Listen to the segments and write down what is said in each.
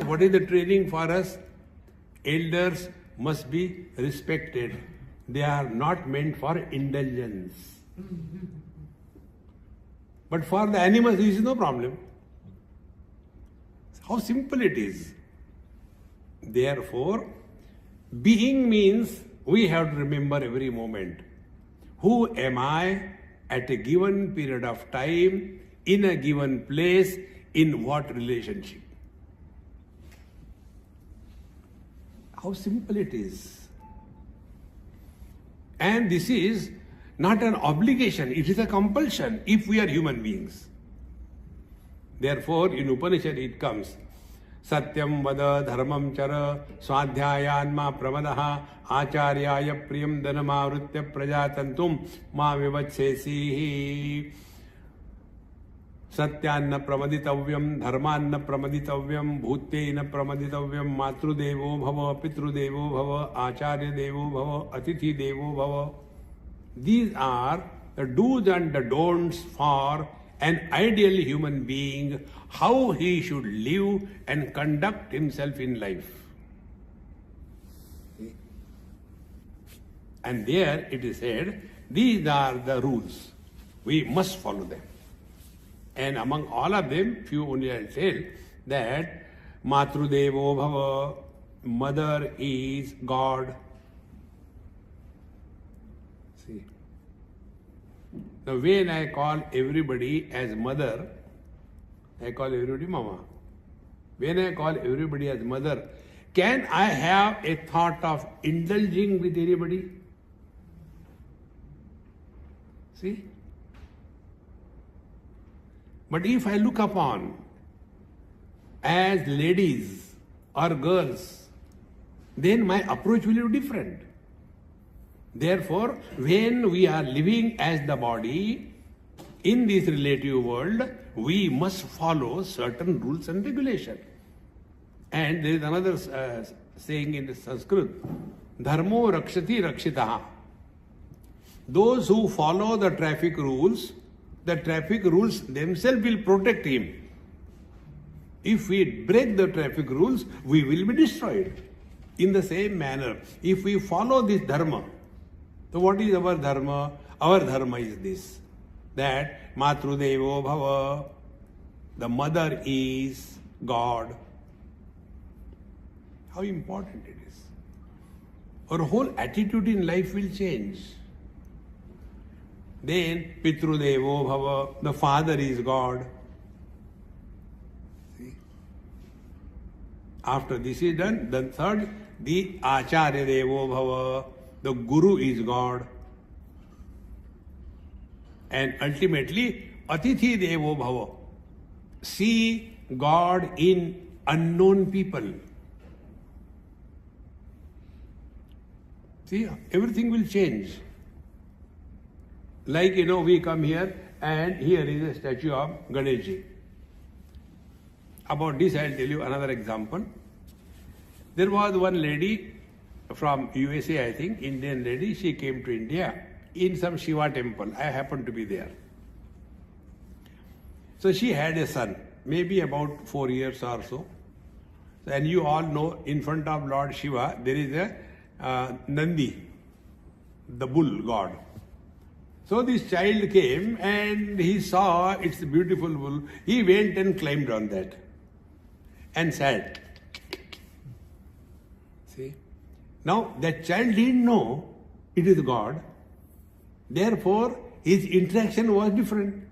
What is the training for us? Elders must be respected. They are not meant for indulgence. But for the animals, this is no problem. How simple it is. Therefore, being means we have to remember every moment. Who am I at a given period of time, in a given place, in what relationship? How simple it is. And this is not an obligation, it is a compulsion if we are human beings. Therefore, in Upanishad it comes, Satyam vada dharmam chara swadhyayanma pramadaha acharyaya priyam dhanamavritya prajatantum ma vivachesi. Satyanna pramaditavyam, dharmanna pramaditavyam, bhutena pramaditavyam, matrudevo bhava, pitrudevo bhava, acharya devo bhava, atithi devo bhava. These are the do's and the don'ts for an ideal human being, how he should live and conduct himself in life. And there it is said, these are the rules. We must follow them. And among all of them, few only I'll tell that Matrudevo Bhava, mother is God. See. Now when I call everybody as mother, I call everybody mama. When I call everybody as mother, can I have a thought of indulging with anybody? See? But if I look upon as ladies or girls, then my approach will be different. Therefore, when we are living as the body in this relative world, we must follow certain rules and regulations. And there is another saying in Sanskrit, Dharmo rakshati rakshitaha. Those who follow the traffic rules themselves will protect him. If we break the traffic rules, we will be destroyed. In the same manner, if we follow this dharma, so what is our dharma? Our dharma is this, that Matrudevo Bhava, the mother is God. How important it is. Our whole attitude in life will change. Then Pitrudevo Bhava, the father is God. See? After this is done, then third, the Acharya Devo Bhava, the Guru is God. And ultimately, Atithi Devo Bhava, see God in unknown people. See, everything will change. Like, we come here and here is a statue of Ganeshji. About this, I'll tell you another example. There was one lady from USA, I think, Indian lady. She came to India in some Shiva temple. I happened to be there. So she had a son, maybe about 4 years or so. And you all know, in front of Lord Shiva, there is a Nandi, the bull god. So this child came and he saw it's a beautiful bull. He went and climbed on that and sat. See? Now that child didn't know it is God. Therefore, his interaction was different.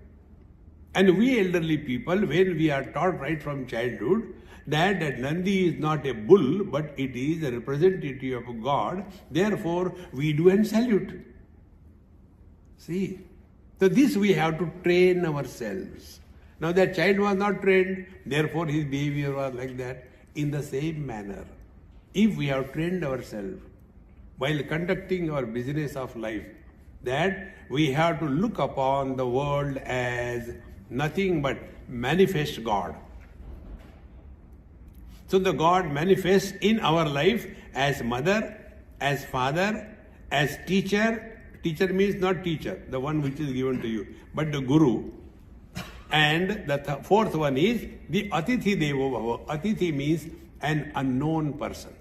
And we elderly people, when we are taught right from childhood that Nandi is not a bull, but it is a representative of God, therefore we do and salute. See, so this we have to train ourselves. Now that child was not trained, therefore his behavior was like that. In the same manner, if we have trained ourselves while conducting our business of life, that we have to look upon the world as nothing but manifest God. So the God manifests in our life as mother, as father, as teacher. Teacher means not teacher, the one which is given to you, but the Guru. And the fourth one is the Atithi Devo Bhava. Atithi means an unknown person.